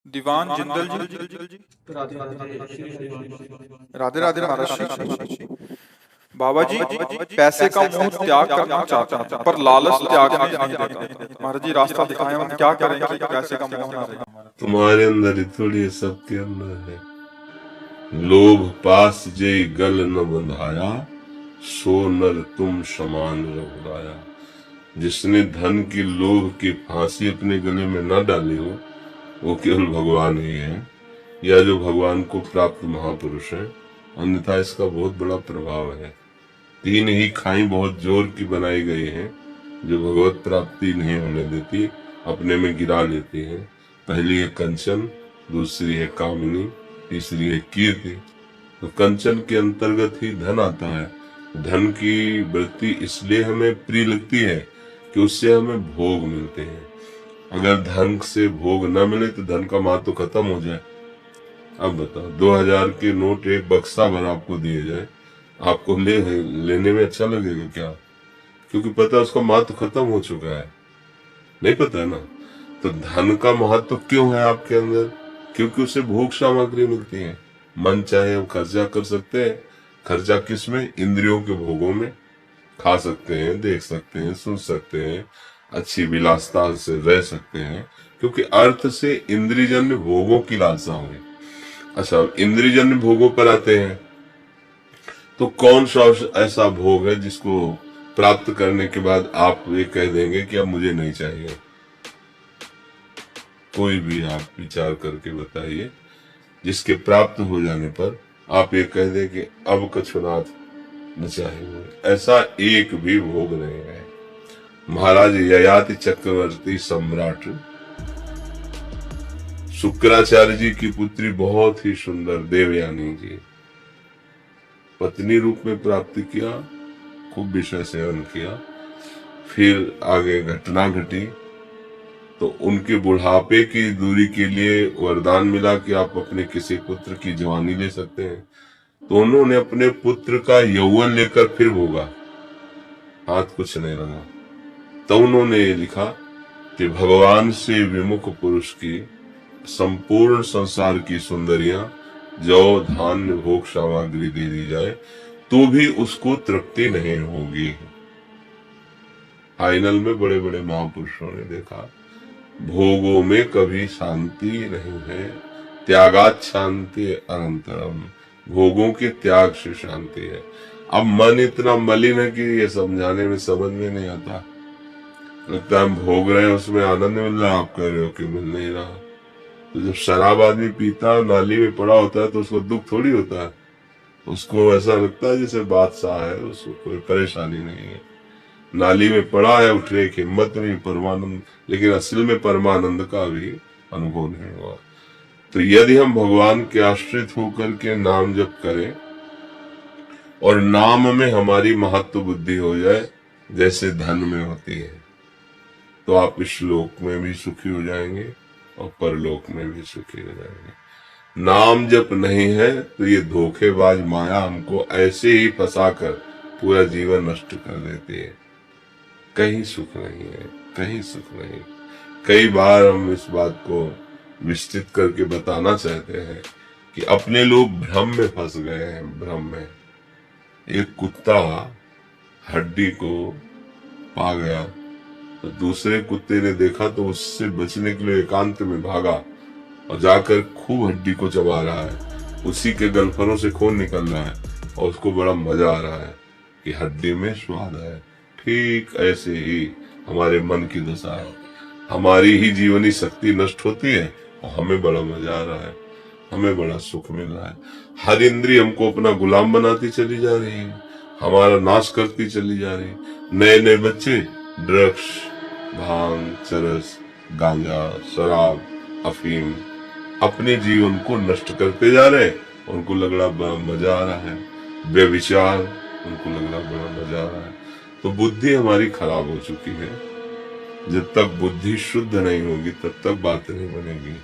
दीवान जिंदल जी। राधे राधे श्री हरिवंश। राधे राधे महाराज जी। बाबा जी, पैसे का मोह त्याग करना चाहता हूँ पर लालच त्यागने नहीं देता। महाराज जी रास्ता दिखाएं, हम क्या करें कि पैसे का मोह ना रहे। तुम्हारे अंदर ही थोड़ी सबके अंदर है। लोभ पास जे गल न बंधाया, सो नर तुम समान रघुराया। जिसने धन की लोभ की फांसी अपने गले में न डाली हो, वो केवल भगवान ही है, या जो भगवान को प्राप्त महापुरुष है। अन्यथा इसका बहुत बड़ा प्रभाव है। तीन ही खाई बहुत जोर की बनाई गई है, जो भगवत प्राप्ति नहीं होने देती, अपने में गिरा लेती है। पहली है कंचन, दूसरी है कामिनी, तीसरी है कीर्ति। तो कंचन के अंतर्गत ही धन आता है। धन की वृत्ति इसलिए हमें प्रिय लगती है कि उससे हमें भोग मिलते हैं। अगर धन से भोग न मिले तो धन का महत्व खत्म हो जाए। अब बताओ, 2000 के नोट एक बक्सा भर आपको दिए जाए, आपको लेने में अच्छा लगेगा क्या? क्योंकि पता है उसका महत्व खत्म हो चुका है। नहीं पता है ना। तो धन का महत्व क्यों है आपके अंदर? क्योंकि उसे भोग सामग्री मिलती है। मन चाहे हम खर्चा कर सकते हैं। खर्चा किस में? इंद्रियों के भोगों में। खा सकते हैं, देख सकते हैं, सुन सकते हैं, अच्छी विलासता से रह सकते हैं, क्योंकि अर्थ से इंद्रियजन्य भोगों की लालसा हुई। अच्छा, इंद्रियजन्य भोगों पर आते हैं तो कौन सा ऐसा भोग है जिसको प्राप्त करने के बाद आप ये कह देंगे कि अब मुझे नहीं चाहिए? कोई भी आप विचार करके बताइए जिसके प्राप्त हो जाने पर आप ये कह दें कि अब कछुनाथ न चाहिए। ऐसा एक भी भोग नहीं है। महाराज ययाति चक्रवर्ती सम्राट शुक्राचार्य जी की पुत्री बहुत ही सुंदर देवयानी जी पत्नी रूप में प्राप्त किया, खूब विषय सेवन किया। फिर आगे घटना घटी तो उनके बुढ़ापे की दूरी के लिए वरदान मिला कि आप अपने किसी पुत्र की जवानी ले सकते हैं। तो उन्होंने अपने पुत्र का यौवन लेकर फिर भोगा, हाथ कुछ नहीं लगा। तो उन्होंने ये लिखा कि भगवान से विमुख पुरुष की संपूर्ण संसार की सुंदरियां जौ धान्य भोग सामग्री दे दी जाए तो भी उसको तृप्ति नहीं होगी। फाइनल में बड़े बड़े महापुरुषों ने देखा भोगों में कभी शांति नहीं है, त्यागात शांति अनंतरम। भोगों के त्याग से शांति है। अब मन इतना मलिन है कि ये समझाने में समझ में नहीं आता। लगता है हम भोग रहे हैं, उसमें आनंद मिल रहा है, आप कह रहे हो कि मिल नहीं रहा। तो जब शराब आदमी पीता नाली में पड़ा होता है तो उसको दुख थोड़ी होता है, उसको ऐसा लगता है जैसे बादशाह है, उसको कोई परेशानी नहीं है। नाली में पड़ा है, उठने की हिम्मत नहीं, परमानंद, लेकिन असल में परमानंद का भी अनुभव नहीं हुआ। तो यदि हम भगवान के आश्रित होकर के नाम जप करें और नाम में हमारी महत्व बुद्धि हो जाए जैसे धन में होती है, तो आप इस लोक में भी सुखी हो जाएंगे और परलोक में भी सुखी हो जाएंगे। नाम जप नहीं है तो ये धोखेबाज माया हमको ऐसे ही फंसाकर पूरा जीवन नष्ट कर देती है। कहीं सुख नहीं है, कहीं सुख नहीं। कई बार हम इस बात को विस्तृत करके बताना चाहते हैं कि अपने लोग भ्रम में फंस गए हैं। भ्रम में एक कुत्ता हड्डी को पा गया तो दूसरे कुत्ते ने देखा तो उससे बचने के लिए एकांत में भागा और जाकर खूब हड्डी को चबा रहा है। उसी के गलफनों से खून निकल रहा है और उसको बड़ा मजा आ रहा है कि हड्डी में स्वाद है। ठीक ऐसे ही हमारे मन की दशा है। हमारी ही जीवनी शक्ति नष्ट होती है और हमें बड़ा मजा आ रहा है, हमें बड़ा सुख मिल रहा है। हर इंद्रिय हमको अपना गुलाम बनाती चली जा रही है, हमारा नाश करती चली जा रही है। नए नए बच्चे ड्रग्स, भांग, चरस, गांजा, शराब, अफीम अपने जीवन को नष्ट करते जा रहे हैं। उनको लग रहा बड़ा मजा आ रहा है। व्यभिचार, उनको लग रहा बड़ा मजा आ रहा है। तो बुद्धि हमारी खराब हो चुकी है। जब तक बुद्धि शुद्ध नहीं होगी तब तक बात नहीं बनेगी।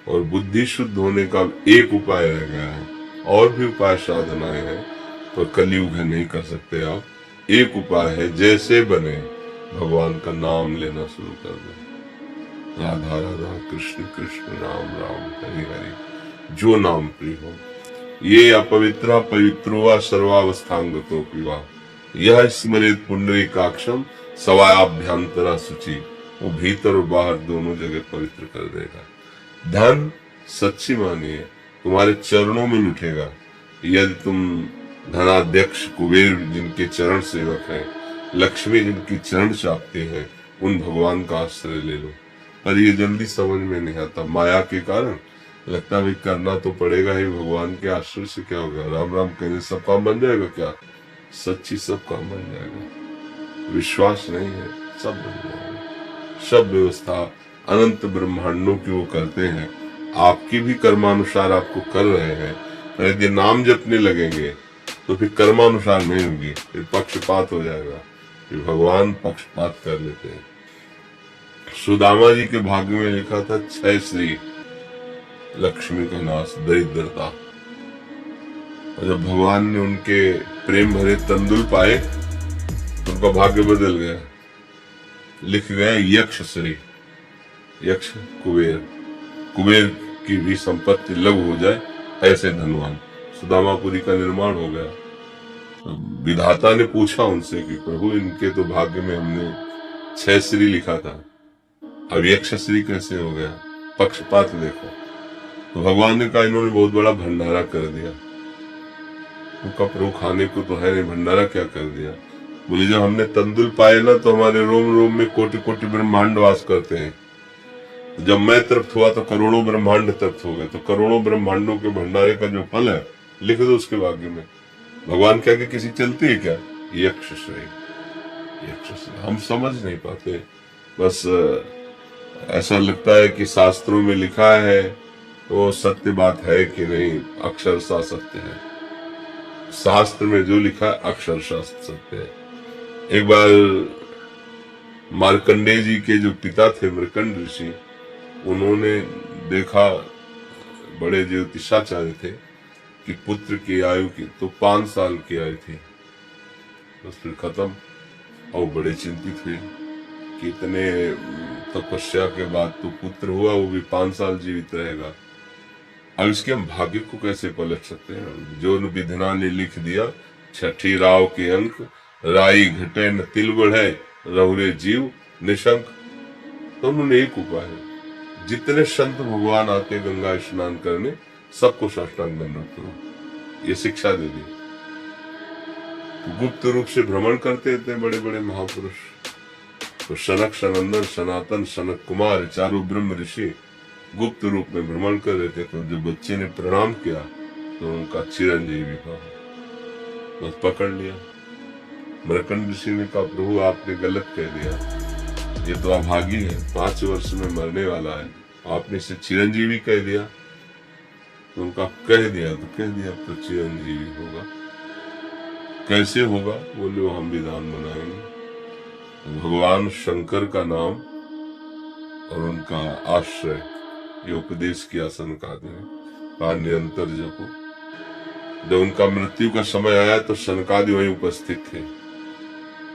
और बुद्धि शुद्ध होने का एक उपाय रह गया है, और भी उपाय साधनाएं हैं पर कलयुग है, नहीं कर सकते आप। एक उपाय है, जैसे बने भगवान का नाम लेना शुरू कर दें। राधा राधा कृष्ण कृष्ण राम राम हरि हरि जो नाम प्रिय हो। ये अपवित्र पवित्रो वा सर्वावस्थांगतो पिवा यह स्मरित पुंडरीकाक्षम सवायाभ्यंतरा शुचि। वो भीतर और बाहर दोनों जगह पवित्र कर देगा। धन सच्ची मानिए तुम्हारे चरणों में लुटेगा। यदि तुम धनाध्यक्ष कुबेर जिनके चरण सेवक हैं, लक्ष्मी जिनकी चरण चाहते हैं, उन भगवान का आश्रय ले लो। पर ये जल्दी समझ में नहीं आता, माया के कारण लगता है करना तो पड़ेगा ही। भगवान के आश्रय से क्या होगा? राम राम कहने सब काम बन जाएगा क्या? सच्ची सब काम बन जाएगा। विश्वास नहीं है, सब बन जाएगा। सब व्यवस्था अनंत ब्रह्मांडों की वो करते हैं, आपकी भी कर्मानुसार आपको कर रहे हैं। पर यदि नाम जपने लगेंगे तो फिर कर्मानुसार नहीं होगी, फिर पक्षपात हो जाएगा। फिर भगवान पक्षपात कर लेते हैं। सुदामा जी के भाग्य में लिखा था 6 श्री, लक्ष्मी का नाश, दरिद्रता। और जब भगवान ने उनके प्रेम भरे तंदुल पाए तो उनका भाग्य बदल गया। लिख गए यक्ष श्री, यक्ष कुबेर, कुबेर की भी संपत्ति लघु हो जाए ऐसे धनवान। सुदामापुरी का निर्माण हो गया। तो विधाता ने पूछा उनसे कि प्रभु इनके तो भाग्य में हमने 6 श्री लिखा था, अब यक्ष श्री कैसे हो गया? पक्षपात देखो। तो भगवान ने कहा इन्होंने बहुत बड़ा भंडारा कर दिया। उनका प्रभु खाने को तो है नहीं, भंडारा क्या कर दिया? बोले जब हमने तंदुल पाए ना तो हमारे रोम रोम में कोटि कोटि ब्रह्मांड वास करते हैं। जब मैं तृप्त हुआ तो करोड़ों ब्रह्मांड तृप्त हो गए। तो करोड़ों ब्रह्मांडों के भंडारे का जो फल है लिख दो उसके भाग्य में। भगवान क्या कि किसी चलती है क्या? यक्ष श्री, यक्ष श्री। हम समझ नहीं पाते, बस ऐसा लगता है कि शास्त्रों में लिखा है वो सत्य बात है कि नहीं, अक्षरशः सत्य है। शास्त्र में जो लिखा है अक्षरशः सत्य है। एक बार मार्कंडेय जी के जो पिता थे मृकंड ऋषि, उन्होंने देखा, बड़े ज्योतिषाचार्य थे, कि पुत्र की आयु की तो 5 साल की आयु थी, बस फिर खत्म। और बड़े चिंतित हुए कि इतने तपस्या के बाद तो पुत्र हुआ, वो भी 5 साल जीवित रहेगा। अब इसके हम भाग्य को कैसे पलट सकते हैं? जो विधना ने लिख दिया, 6 राव के अंक, राई घटे न तिल बढ़े, रहुरे जीव निशंक। तो उन्होंने एक उपाय है, जितने संत भगवान आते गंगा स्नान करने, सबको साष्टांग दंडवत करो, ये शिक्षा दे दी। गुप्त रूप से भ्रमण करते थे बड़े बड़े महापुरुष। तो सनक, सनंदन, सनातन, सनक कुमार, चारों ब्रह्म ऋषि गुप्त रूप में भ्रमण कर रहे थे। तो जब बच्चे ने प्रणाम किया तो उनका चिरंजीवी कहा, बस पकड़ लिया। मृकंड ऋषि ने कहा प्रभु आपने गलत कह दिया, ये तो अभागी है, 5 वर्ष में मरने वाला है, आपने इसे चिरंजीवी कह दिया। तो उनका कह दिया तो कह दिया, तो चिरंजीवी होगा। कैसे होगा? बोले वो हम विधान बनाएंगे। भगवान शंकर का नाम और उनका आश्रय, ये उपदेश किया सनकादि ने, कहा निरंतर जपो। जब उनका मृत्यु का समय आया तो सनकादि वहीं उपस्थित थे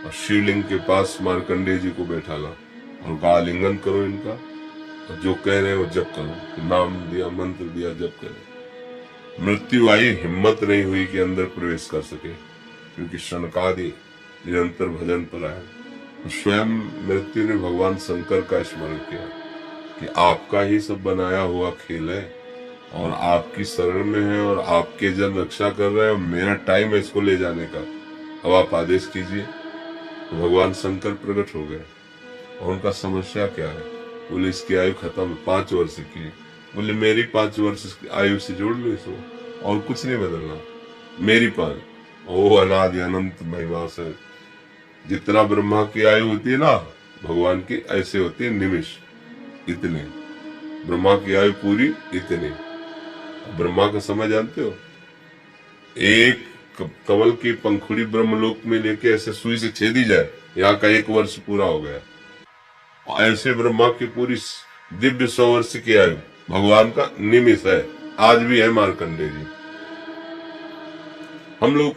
और शिवलिंग के पास मार्कंडेय जी को बैठा ला और कहा आलिंगन करो इनका, और जो कह रहे हैं वो जप करो। नाम दिया, मंत्र दिया, जप करे। मृत्यु आई, हिम्मत नहीं हुई कि अंदर प्रवेश कर सके, क्योंकि सनकादि निरंतर भजन पर आए। स्वयं मृत्यु ने भगवान शंकर का स्मरण किया कि आपका ही सब बनाया हुआ खेल है और आपकी शरण में है और आपके जन रक्षा कर रहे हैं, और मेरा टाइम है इसको ले जाने का, अब आप आदेश कीजिए। तो भगवान शंकर प्रकट हो गए और उनका समस्या क्या है? बोले इसकी आयु खत्म, 5 वर्ष की। बोले मेरी 5 वर्ष आयु से जोड़ लो इसको, और कुछ नहीं बदलना, मेरी 5। ओ अनादि अनंत महिमा से जितना ब्रह्मा की आयु होती है ना, भगवान की ऐसे होती है निमिष, इतने। ब्रह्मा की आयु पूरी इतने। ब्रह्मा का समय जानते हो? एक कमल की पंखुड़ी ब्रह्मलोक में लेके ऐसे सुई से छेदी जाए, यहाँ का 1 वर्ष पूरा हो गया। ऐसे ब्रह्मा की पूरी दिव्य 100 वर्ष की आयु भगवान का निमिष है, आज भी है मार्कंडेय जी। हम लोग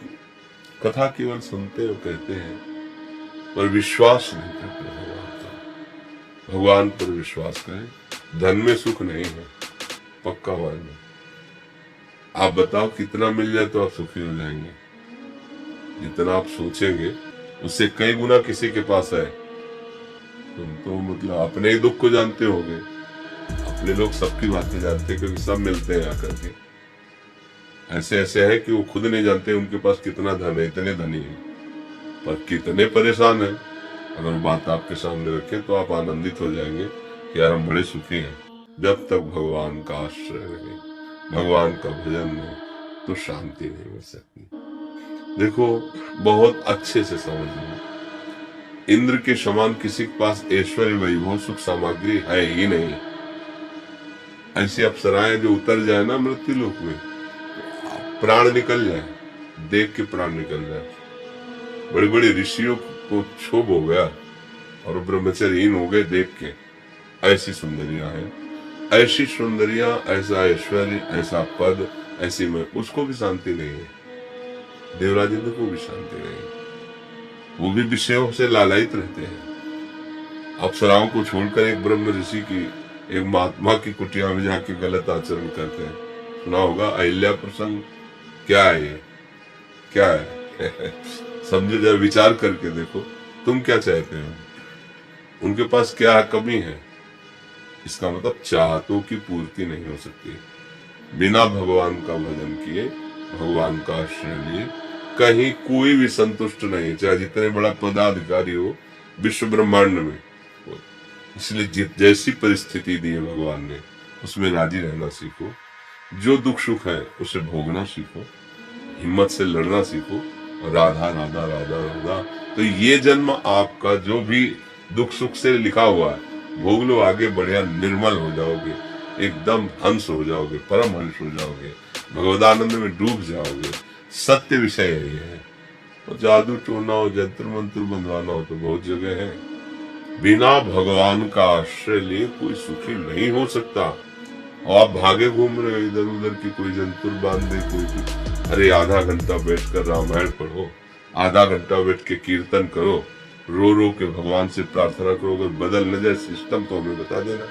कथा केवल सुनते और कहते हैं, पर विश्वास नहीं करते भगवान का। भगवान पर विश्वास करें। धन में सुख नहीं है, पक्का मानना। आप बताओ कितना मिल जाए तो आप सुखी हो जाएंगे? जितना आप सोचेंगे उससे कई गुना किसी के पास है। तुम तो मतलब अपने ही दुख को जानते होगे। अपने लोग सबकी बातें जानते हैं क्योंकि सब मिलते हैं आकर के। ऐसे ऐसे है कि वो खुद नहीं जानते उनके पास कितना धन है, इतने धनी है, पर कितने परेशान है। अगर बात आपके सामने रखे तो आप आनंदित हो जाएंगे कि यार हम बड़े सुखी हैं। जब तक भगवान का आश्रय रहे, भगवान का भजन नहीं, तो शांति नहीं मिल सकती। देखो, बहुत अच्छे से समझना, इंद्र के समान किसी के पास ऐश्वर्य, वैभव, सुख सामग्री है ही नहीं। ऐसी अप्सराएं जो उतर जाए ना मृत्यु लोक में, प्राण निकल जाए, देख के प्राण निकल जाए। बड़े बड़े ऋषियों को क्षोभ हो गया और ब्रह्मचर्यहीन हो गए देख के। ऐसी सुंदरियां हैं, ऐसी सुंदरियां, ऐसा ऐश्वर्य, ऐसा पद, ऐसी में उसको भी शांति नहीं है। देवराज इंद्र को भी शांति नहीं है। वो भी विषयों से लालायित रहते हैं। अप्सराओं को छोड़कर एक ब्रह्म ऋषि की, एक महात्मा की कुटिया में जाके गलत आचरण करते हैं। सुना होगा अहिल्या प्रसंग। क्या है ये? क्या है? समझो, जरा विचार करके देखो, तुम क्या चाहते हो? उनके पास क्या कमी है? इसका मतलब चाहतों की पूर्ति नहीं हो सकती। बिना भगवान का भजन किए, भगवान का आश्रय लिए, कहीं कोई भी संतुष्ट नहीं, चाहे जितने बड़ा पदाधिकारी हो विश्व ब्रह्मांड में। इसलिए जैसी परिस्थिति दी है भगवान ने, उसमें राजी रहना सीखो। जो दुख सुख है उसे भोगना सीखो, हिम्मत से लड़ना सीखो। राधा राधा राधा राधा, तो ये जन्म आपका जो भी दुख सुख से लिखा हुआ है भोग लो, आगे बढ़िया निर्मल हो जाओगे, एकदम हंस हो जाओगे, परम हंस हो जाओगे, भगवदानंद में डूब जाओगे। सत्य विषय यही है। और जादू टोना हो, जंत्र मंत्र बंधवाना हो तो बहुत जगह है। बिना भगवान का आश्रय लिए कोई सुखी नहीं हो सकता। और आप भागे घूम रहे हो इधर उधर की, कोई जंतुर बांध दे, कोई अरे आधा घंटा बैठकर रामायण पढ़ो, आधा घंटा बैठ के कीर्तन करो, रो रो के भगवान से प्रार्थना करो। अगर बदल न जाए सिस्टम तो हमें बता देना।